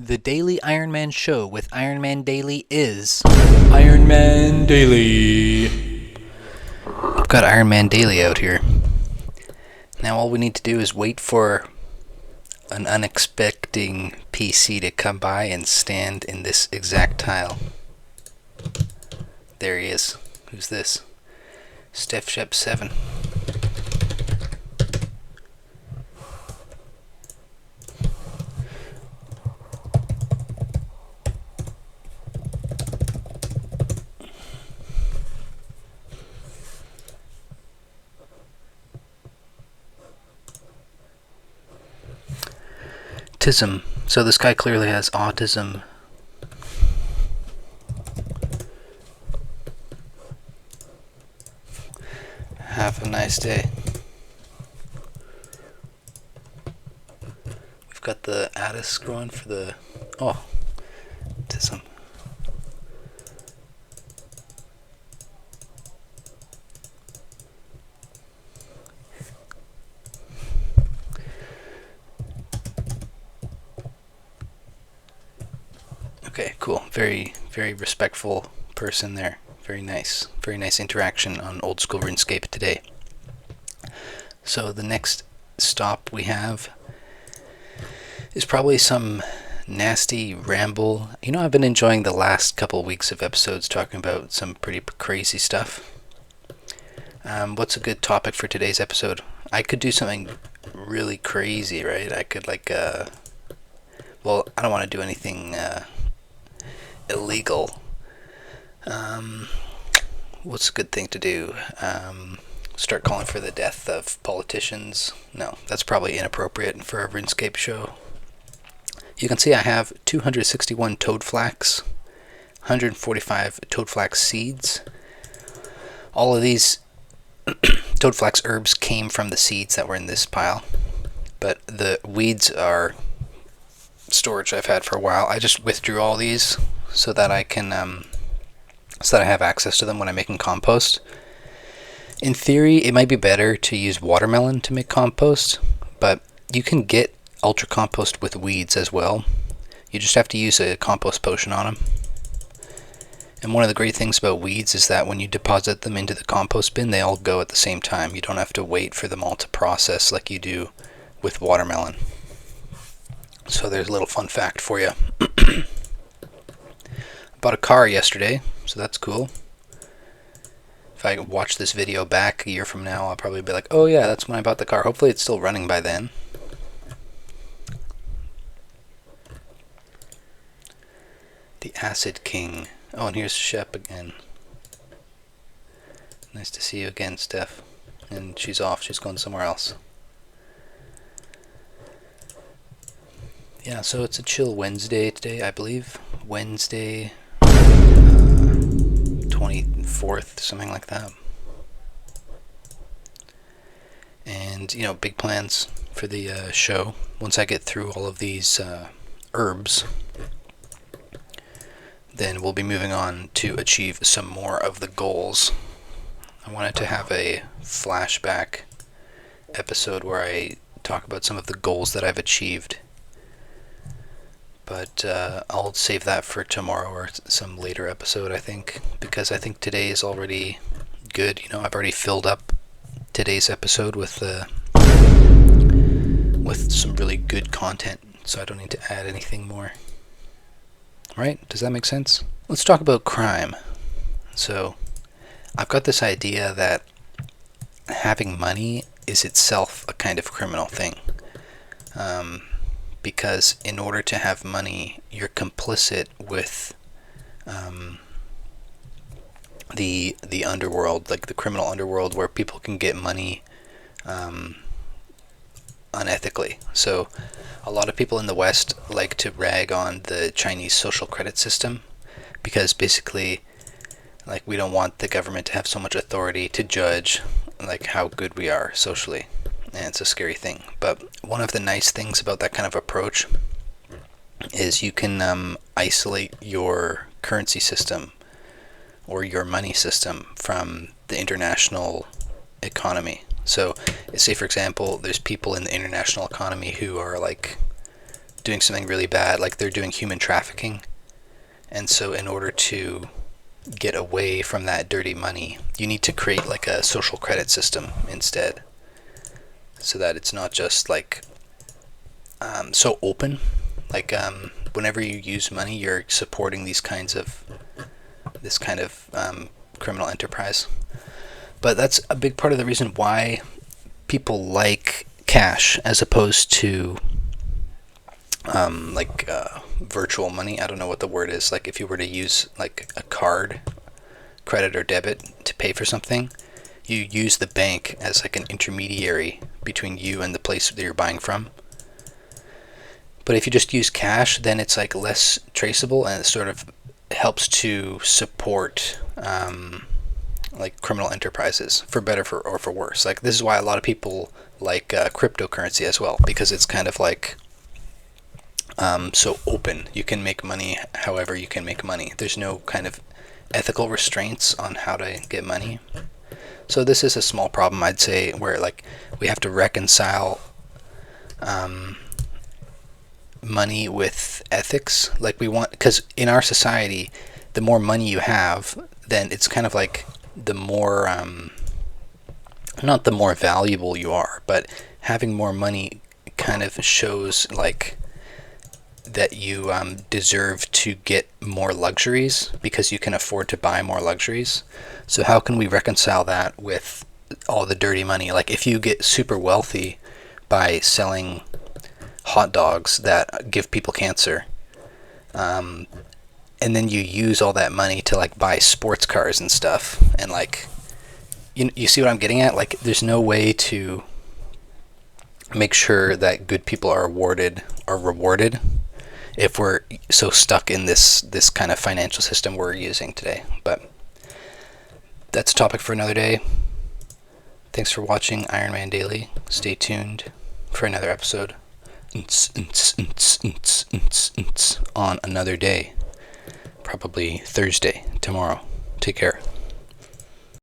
The Daily Ironman Show with Ironman Daily is Ironman Daily. I've got Ironman Daily out here. Now all we need to do is wait for an unexpected PC to come by and stand in this exact tile. There he is. Who's this? StefShep7. Autism. So this guy clearly has autism. Have a nice day. We've got the Addis growing for the... Oh, autism. Okay, cool. Very, very respectful person there. Very nice interaction on old school RuneScape today. So the next stop we have is probably some nasty ramble. You know, I've been enjoying the last couple weeks of episodes talking about some pretty crazy stuff. What's a good topic for today's episode? I could do something really crazy, right? I could well, I don't want to do anything illegal. What's a good thing to do? Start calling for the death of politicians? No, that's probably inappropriate for a RuneScape show. You can see I have 261 toad flax, 145 toad flax seeds. All of these toad flax herbs came from the seeds that were in this pile, but the weeds are storage I've had for a while. I just withdrew all these so that I can so that I have access to them when I'm making compost. In theory, it might be better to use watermelon to make compost, but you can get ultra compost with weeds as well. You just have to use a compost potion on them. And one of the great things about weeds is that when you deposit them into the compost bin, they all go at the same time. You don't have to wait for them all to process like you do with watermelon. So there's a little fun fact for you. I bought a car yesterday, so that's cool. If I watch this video back a year from now, I'll probably be like, oh yeah, that's when I bought the car. Hopefully it's still running by then. The Acid King. Oh, and here's Shep again. Nice to see you again, Stef. And she's off. She's going somewhere else. Yeah, so it's a chill Wednesday today, I believe. Wednesday 24th, something like that. And, you know, big plans for the show. Once I get through all of these herbs, then we'll be moving on to achieve some more of the goals. I wanted to have a flashback episode where I talk about some of the goals that I've achieved. But I'll save that for tomorrow or some later episode, I think, because I think today is already good. You know, I've already filled up today's episode with some really good content, so I don't need to add anything more. Right? Does that make sense? Let's talk about crime. So, I've got this idea that having money is itself a kind of criminal thing. Because in order to have money, you're complicit with the underworld, like the criminal underworld, where people can get money unethically. So a lot of people in the West like to rag on the Chinese social credit system because basically, like, we don't want the government to have so much authority to judge like how good we are socially. And it's a scary thing. But one of the nice things about that kind of approach is you can isolate your currency system or your money system from the international economy. So, say for example, there's people in the international economy who are like doing something really bad, like they're doing human trafficking. And so in order to get away from that dirty money, you need to create like a social credit system instead, so that it's not just like so open. Like whenever you use money, you're supporting this kind of criminal enterprise. But that's a big part of the reason why people like cash as opposed to virtual money. I don't know what the word is. Like if you were to use like a card, credit or debit, to pay for something, you use the bank as like an intermediary between you and the place that you're buying from. But if you just use cash, then it's like less traceable, and it sort of helps to support like criminal enterprises, for better or for worse. Like this is why a lot of people like cryptocurrency as well, because it's kind of like so open. You can make money however you can make money. There's no kind of ethical restraints on how to get money. So this is a small problem, I'd say, where like we have to reconcile money with ethics. Like we want, because in our society, the more money you have, then it's kind of like the more not the more valuable you are, but having more money kind of shows like that you deserve to get more luxuries because you can afford to buy more luxuries. So how can we reconcile that with all the dirty money? Like if you get super wealthy by selling hot dogs that give people cancer, and then you use all that money to like buy sports cars and stuff, and like you see what I'm getting at? Like there's no way to make sure that good people are rewarded if we're so stuck in this kind of financial system we're using today. But that's a topic for another day. Thanks for watching Ironman Daily. Stay tuned for another episode on another day, probably Thursday, tomorrow. Take care.